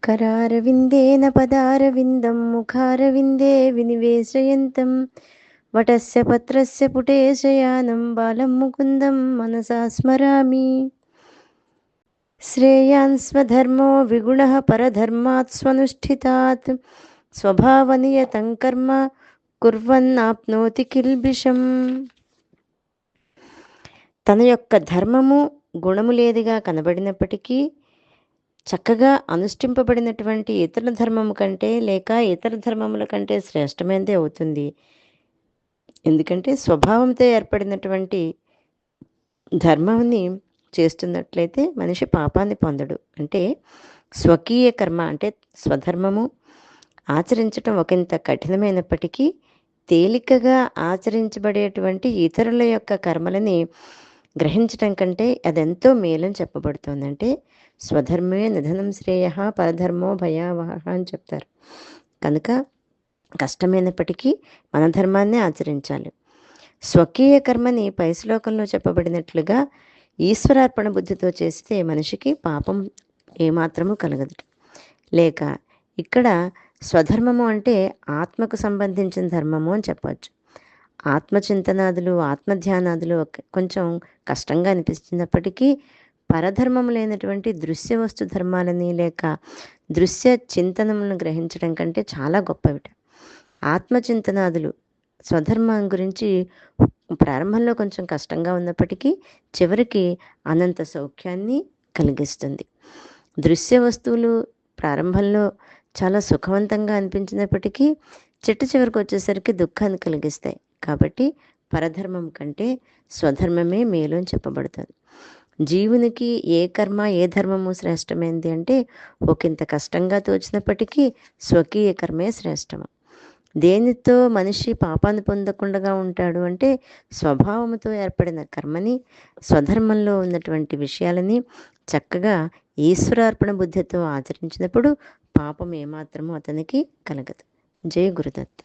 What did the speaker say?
करारविन्देन पदारविन्दं मुखारविन्दे विनिवेशयन्तं वटस्य पत्रस्य पुटे शयानं बालं मुकुन्दं मनसा स्मरामि। श्रेयान् स्वधर्मो विगुणः परधर्मात् स्वनुष्ठितात् स्वभावनियतं कर्म కుర్వన్నాప్నోతి కిల్బిషం. తన యొక్క ధర్మము గుణము లేదిగా కనబడినప్పటికీ చక్కగా అనుష్ఠింపబడినటువంటి ఇతర ధర్మము కంటే లేక ఇతర ధర్మముల కంటే శ్రేష్టమైనదే అవుతుంది. ఎందుకంటే స్వభావంతో ఏర్పడినటువంటి ధర్మాన్ని చేస్తున్నట్లయితే మనిషి పాపాన్ని పొందడు. అంటే స్వకీయ కర్మ అంటే స్వధర్మము ఆచరించటం ఒకంత కఠినమైనప్పటికీ తేలికగా ఆచరించబడేటువంటి ఇతరుల యొక్క కర్మలని గ్రహించటం కంటే అదెంతో మేలని చెప్పబడుతుంది. అంటే స్వధర్మే నిధనం శ్రేయ పరధర్మో భయావహ అని చెప్తారు. కనుక కష్టమైనప్పటికీ మన ధర్మాన్నే ఆచరించాలి. స్వకీయ కర్మని పై శ్లోకంలో చెప్పబడినట్లుగా ఈశ్వరార్పణ బుద్ధితో చేస్తే మనిషికి పాపం ఏమాత్రము కలగదు. లేక ఇక్కడ స్వధర్మము అంటే ఆత్మకు సంబంధించిన ధర్మము అని చెప్పవచ్చు. ఆత్మచింతనాదులు ఆత్మధ్యానాదులు కొంచెం కష్టంగా అనిపిస్తున్నప్పటికీ పరధర్మము లేనటువంటి దృశ్య వస్తు ధర్మాలని లేక దృశ్య చింతనములను గ్రహించడం కంటే చాలా గొప్పవిట. ఆత్మచింతనాదులు స్వధర్మం గురించి ప్రారంభంలో కొంచెం కష్టంగా ఉన్నప్పటికీ చివరికి అనంత సౌఖ్యాన్ని కలిగిస్తుంది. దృశ్య వస్తువులు ప్రారంభంలో చాలా సుఖవంతంగా అనిపించినప్పటికీ చివరికి వచ్చేసరికి దుఃఖాన్ని కలిగిస్తాయి. కాబట్టి పరధర్మం కంటే స్వధర్మమే మేలు అని చెప్పబడుతుంది. జీవునికి ఏ కర్మ ఏ ధర్మము శ్రేష్టమైంది అంటే ఒకంత కష్టంగా తోచినప్పటికీ స్వకీయ కర్మే శ్రేష్టము. దేనితో మనిషి పాపాన్ని పొందకుండా ఉంటాడు అంటే స్వభావముతో ఏర్పడిన కర్మని స్వధర్మంలో ఉన్నటువంటి విషయాలని చక్కగా ఈశ్వరార్పణ బుద్ధితో ఆచరించినప్పుడు పాపం ఏమాత్రము అతనికి కలగదు. జై గురుదత్త.